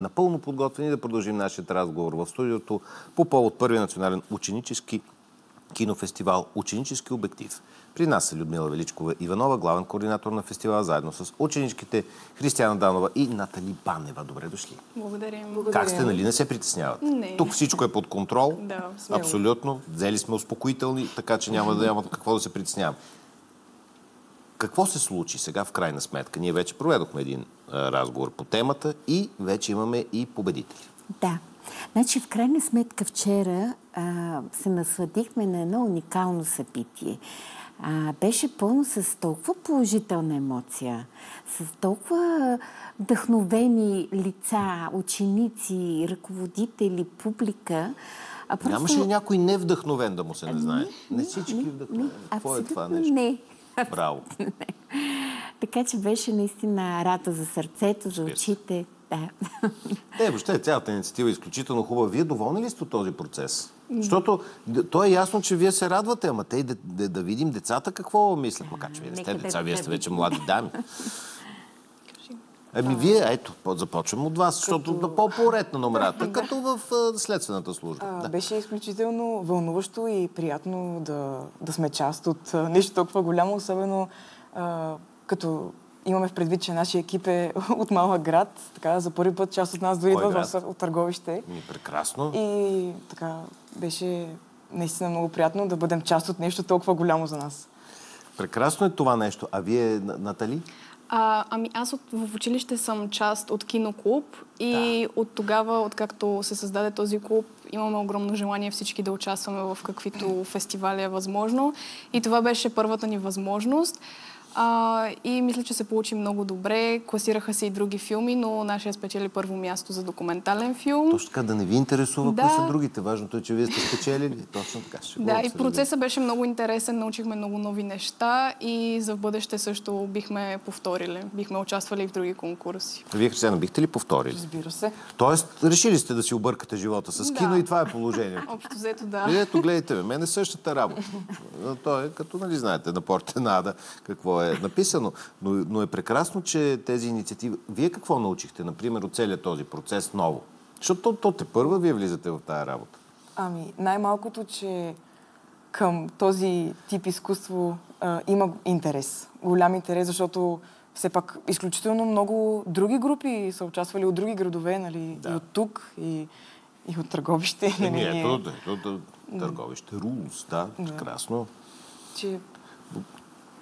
Напълно подготвени да продължим нашия разговор в студиото по повод първия национален ученически кинофестивал «Ученически обектив». При нас са Людмила Величкова Иванова, главен координатор на фестивала, заедно с ученичките Християна Данова и Натали Банева. Добре дошли. Благодарим. Как сте, нали? Не се притеснявате? Не. Тук всичко е под контрол. Да, абсолютно. Взели сме успокоителни, така че няма какво да се притесняваме. Какво се случи сега в крайна сметка? Ние вече проведохме един разговор по темата и вече имаме и победители. Да. Значи, в крайна сметка вчера се насладихме на едно уникално събитие. Беше пълно с толкова положителна емоция, с толкова вдъхновени лица, ученици, ръководители, публика. Нямаше ли някой невдъхновен да му се не знае? Не всички вдъхновени. Какво е това нещо? Не. Браво. Не. Така че беше наистина радост за сърцето, за очите. Да. Въобще цялата инициатива е изключително хубава. Вие доволни ли сте от този процес? Защото то е ясно, че вие се радвате, ама те да видим децата какво мислят. Макар че вие не сте деца, вие сте вече млади дами. Вие, ето, започвам от вас, защото по-поред на номерата, като в следствената служба. Беше изключително вълнуващо и приятно да сме част от нещо толкова голямо, особено като имаме в предвид, че нашия екип е от малък град. Така, за първи път част от нас дори от Търговище. Прекрасно. И така, беше наистина много приятно да бъдем част от нещо толкова голямо за нас. Прекрасно е това нещо. А вие, Натали? Аз в училище съм част от киноклуб и от тогава, откакто се създаде този клуб, имаме огромно желание всички да участваме в каквито фестивали е възможно. И това беше първата ни възможност. И мисля, че се получи много добре. Класираха се и други филми, но нашия спечели първо място за документален филм. Точно така, да не ви интересува кои са другите. Важното е, че вие сте спечелили. Точно така. И процесът беше много интересен, научихме много нови неща и за в бъдеще също бихме повторили. Бихме участвали в други конкурси. Вие, Християна, бихте ли повторили? Разбира се. Тоест, решили сте да си объркате живота с кино и това е положението. Общо взето, да. Ето, гледайте ме, мен е същата работа. То е като, нали знаете, на порта на Ада какво е написано. Но е прекрасно, че тези инициативи... Вие какво научихте, например, от целият този процес ново? Защото то тепърва вие влизате в тая работа. Най-малкото, че към този тип изкуство има интерес. Голям интерес, защото все пак изключително много други групи са участвали от други градове, нали, и от тук, и от Търговище. Ето, Търговище, Рулс, прекрасно.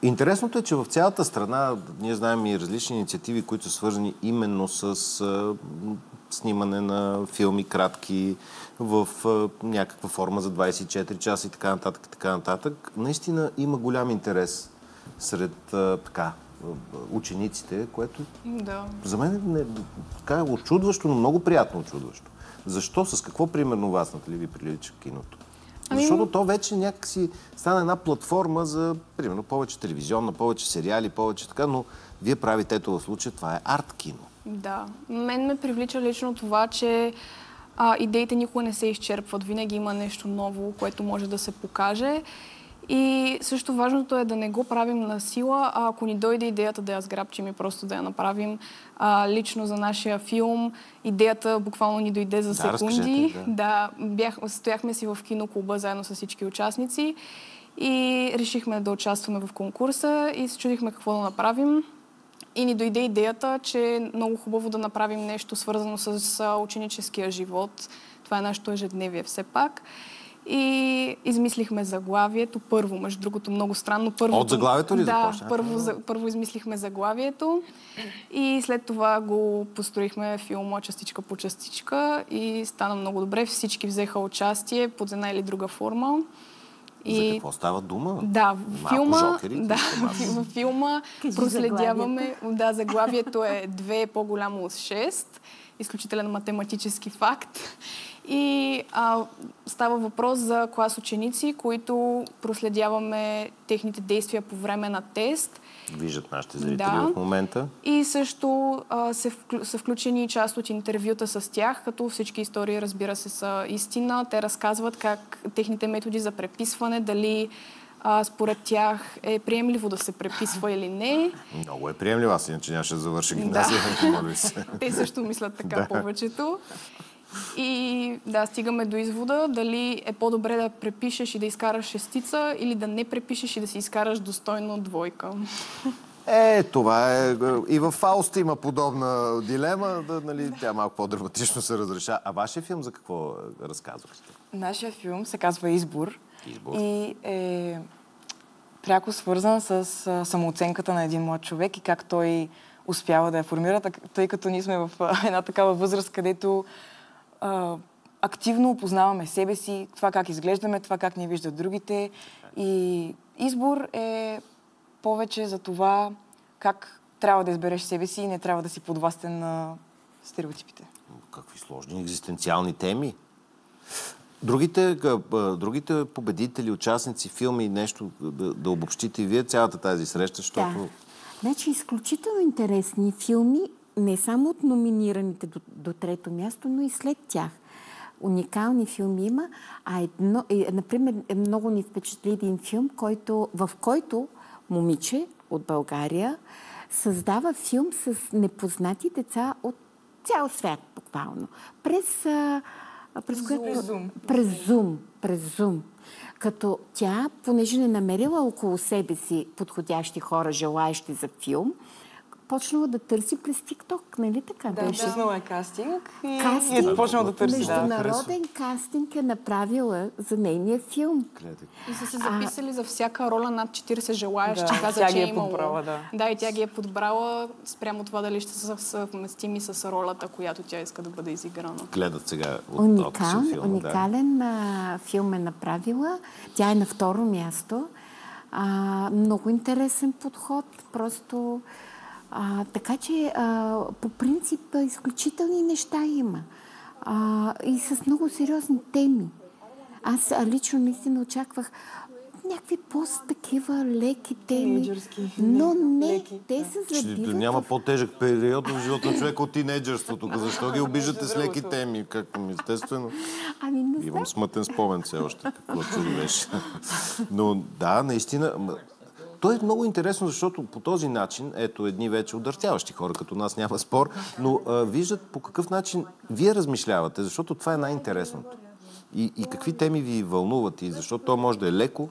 Интересното е, че в цялата страна ние знаем и различни инициативи, които са свързани именно с снимане на филми кратки в някаква форма за 24 часа и така нататък, и така нататък. Наистина има голям интерес сред учениците, което за мен е очудващо, но много приятно очудващо. Защо? С какво примерно вас, Натали, ви прилича киното? Защото то вече някакси стана една платформа за, примерно, повече телевизионна, повече сериали, повече така, но вие правите ето в случая, това е арт-кино. Да. Мен ме привлича лично това, че идеите никога не се изчерпват. Винаги има нещо ново, което може да се покаже. И също важното е да не го правим на сила, а ако ни дойде идеята да я сграбчим и просто да я направим лично за нашия филм. Идеята буквално ни дойде за секунди. Стояхме си в киноклуба заедно с всички участници и решихме да участваме в конкурса и се чудихме какво да направим. И ни дойде идеята, че е много хубаво да направим нещо свързано с ученическия живот. Това е нашето ежедневие все пак. И измислихме заглавието. Първо, между другото, много странно. От заглавието ли започна? Първо измислихме заглавието и след това го построихме филма частичка по частичка и стана много добре. Всички взеха участие под една или друга форма. За какво става дума? Да, във филма проследяваме. Заглавието е 2 е по-голямо от 6. Изключителен математически факт. И става въпрос за клас ученици, които проследяваме техните действия по време на тест. Виждат нашите зрители в момента. И също са включени част от интервюта с тях, като всички истории, разбира се, са истина. Те разказват как техните методи за преписване, дали според тях е приемливо да се преписва или не. Много е приемливо, аз иначе нямаше да завърша гимназия. Те също мислят така повечето. И да, стигаме до извода дали е по-добре да препишеш и да изкараш шестица или да не препишеш и да си изкараш достойно двойка. Това е... И в Фауст има подобна дилема, нали, тя малко по-драматично се разреша. А вашия филм за какво разказвахте? Нашия филм се казва Избор. И е пряко свързан с самооценката на един млад човек и как той успява да я формира, тъй като ние сме в една такава възраст, където активно опознаваме себе си, това как изглеждаме, това как ни виждат другите. И Избор е повече за това как трябва да избереш себе си и не трябва да си подвластен на стереотипите. Какви сложни екзистенциални теми. Другите победители, участници, филми, нещо да обобщите и вие цялата тази среща, защото... Да. Значи, изключително интересни филми, не само от номинираните до трето място, но и след тях. Уникални филми има, например, много ни впечатли един филм, в който момиче от България създава филм с непознати деца от цял свят, буквално. През Zoom. Като тя, понеже не намерила около себе си подходящи хора, желаещи за филм, почнала да търси през ТикТок, нали така беше? Да, пуснала е кастинг и е почнала да търси. Международен кастинг е направила за нейния филм. И са се записали за всяка роля над 40 желаящи. Каза, че е имало. Да, и тя ги е подбрала спрямо това дали ще са съвместими с ролята, която тя иска да бъде изиграна. Гледат сега уникален филм е направила. Тя е на второ място. Много интересен подход. Просто... така че по принцип изключителни неща има. И с много сериозни теми. Аз лично наистина очаквах някакви такива леки теми. Но не, те са забиват. Няма по-тежък период в живота на човека от тинейджърството. Защо ги обиждате с леки теми? Естествено. Имам смътен спомен все още, какво чудо беше. Но да, наистина... То е много интересно, защото по този начин, ето едни вече удъртяващи хора, като нас няма спор, но виждат по какъв начин вие размишлявате, защото това е най-интересното. И какви теми ви вълнуват, и защото то може да е леко,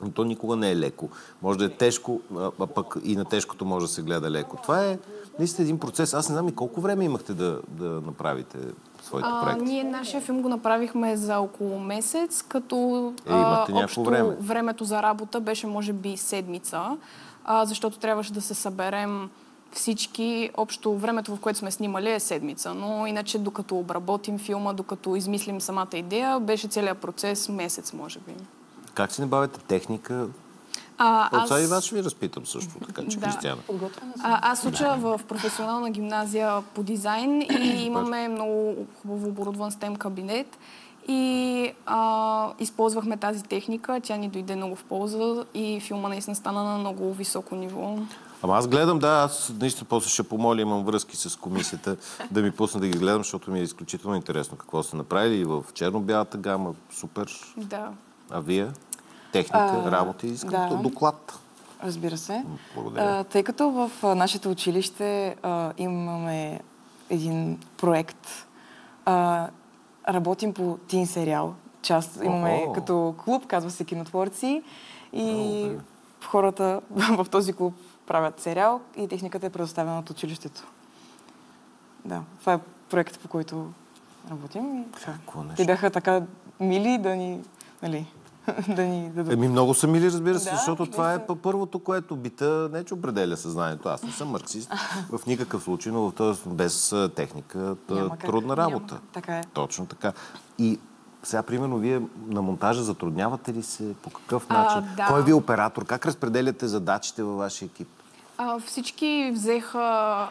но то никога не е леко. Може да е тежко, а пък и на тежкото може да се гледа леко. Това е наистина един процес. Аз не знам и колко време имахте да направите своите проекти. Ние нашия филм го направихме за около месец, като общо времето за работа беше може би седмица, защото трябваше да се съберем всички. Общо времето, в което сме снимали, е седмица. Но иначе, докато обработим филма, докато измислим самата идея, беше целият процес месец, може би. Как си набавяте техника? И вас ще ви разпитам също, така че Кристияна. Аз уча в професионална гимназия по дизайн и имаме много хубаво оборудван STEM кабинет. И използвахме тази техника, тя ни дойде много в полза и филма наистина стана на много високо ниво. Ама аз гледам, аз наистина после ще помоля, имам връзки с комисията да ми пусна да ги гледам, защото ми е изключително интересно какво сте направили и в черно-бялата гама. Супер. Да. А вие? Техника, работа и искам доклад. Разбира се. Благодаря. Тъй като в нашето училище имаме един проект, работим по тин сериал. Имаме като клуб, казва се Кинотворци. И хората в този клуб правят сериал и техниката е предоставена от училището. Да, това е проект, по който работим. Те бяха така мили да ни... Много са мили, разбира се, защото това е първото, което бита не че определя съзнанието. Аз не съм марксист в никакъв случай, но без техника трудна работа. Така е. Точно така. И сега, примерно, вие на монтажа затруднявате ли се? По какъв начин? Кой ви е оператор? Как разпределяте задачите във вашия екип? Всички взеха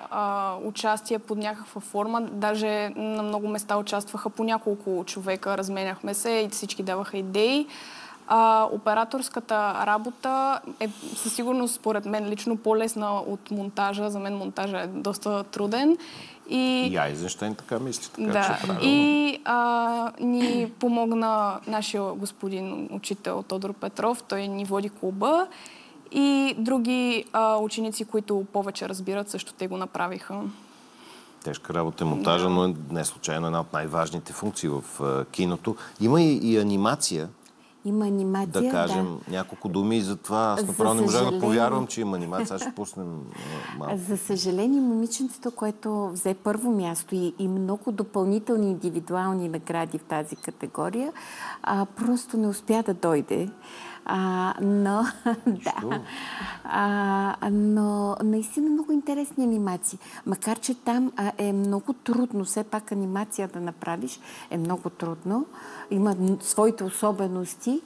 участие под някаква форма. Даже на много места участваха по няколко човека. Разменяхме се и всички даваха идеи. Операторската работа е със сигурност, според мен, лично по-лесна от монтажа. За мен монтажа е доста труден. И Айзенщайн така мисли, така да. че е правилно. И ни помогна нашия господин учител Тодор Петров. Той ни води клуба. И други ученици, които повече разбират, също те го направиха. Тежка работа е монтажа, но не случайно една от най-важните функции в киното. Има и анимация. Има анимация, да кажем няколко думи за това. Аз направо не можа да повярвам, че има анимация. Аз ще пуснем малко. За съжаление, момиченцето, което взе първо място и много допълнителни индивидуални награди в тази категория, просто не успя да дойде. Но наистина много интересни анимации. Макар че там е много трудно, все пак анимация да направиш е много трудно. Има своите особености.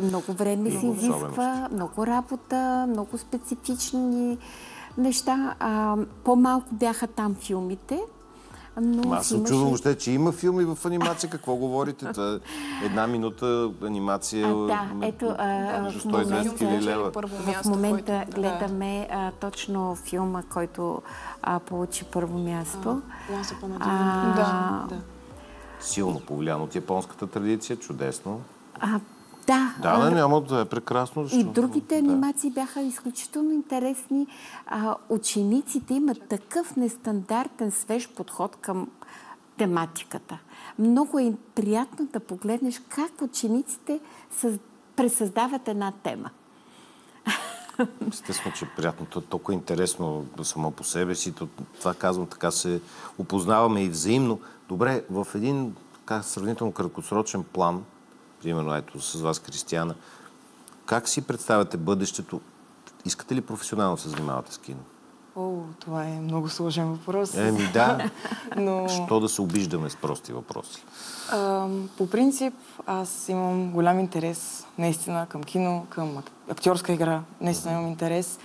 Много време се изисква, много работа, много специфични неща. По-малко бяха там филмите. Аз съм чудвам въобще, че има филми в анимация. Какво говорите? Една минута анимация. Ето, в 120 000 лева. В момента гледаме точно филма, който получи първо място. Силно повлиян от японската традиция. Чудесно. Няма да е прекрасно. И другите анимации бяха изключително интересни. Учениците имат такъв нестандартен, свеж подход към тематиката. Много е приятно да погледнеш как учениците пресъздават една тема. Естествено, че приятното е толкова интересно само по себе си. Това казвам, така се опознаваме и взаимно. Добре, в един сравнително краткосрочен план, примерно ето с вас, Кристияна, как си представяте бъдещето? Искате ли професионално да се занимавате с кино? Това е много сложен въпрос. Но... Що да се обиждаме с прости въпроси? По принцип, аз имам голям интерес наистина към кино, към актьорска игра. Наистина имам интерес,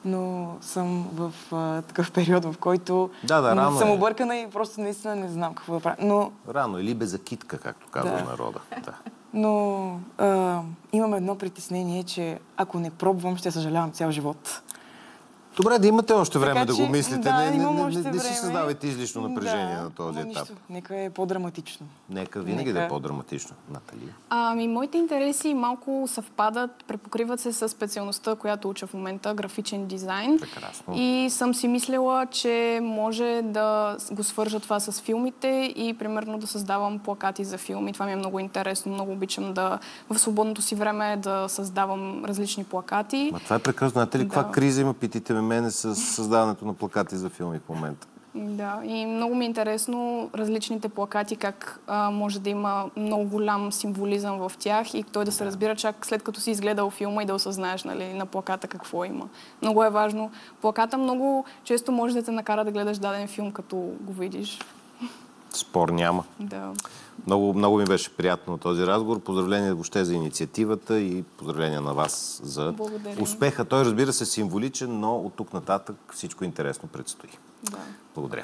но съм в такъв период, в който съм объркана и просто наистина не знам какво да правя. Рано или безакитка, както казва народа. Но имам едно притеснение, че ако не пробвам, ще съжалявам цял живот. Добре, да имате още време да го мислите. Не си създавайте излишно напрежение на този етап. Нека е по-драматично. Нека винаги да е по-драматично. Натали? Моите интереси малко съвпадат, препокриват се с специалността, която уча в момента, графичен дизайн. Прекрасно. И съм си мислила, че може да го свържа това с филмите и примерно да създавам плакати за филми. Това ми е много интересно. Много обичам в свободното си време да създавам различни плакати. Това е прекрасно. Знаете ли каква криза има, питайте мене, с създаването на плакати за филми в момента? Да, и много ми е интересно различните плакати, как може да има много голям символизъм в тях и той да се разбира чак след като си изгледал филма и да осъзнаеш на плаката какво има. Много е важно. Плаката много често може да те накара да гледаш даден филм, като го видиш. Спор няма. Да. Много ми беше приятно този разговор. Поздравления въобще за инициативата и поздравления на вас за успеха. Той, разбира се, символичен, но от тук нататък всичко интересно предстои. Да. Благодаря.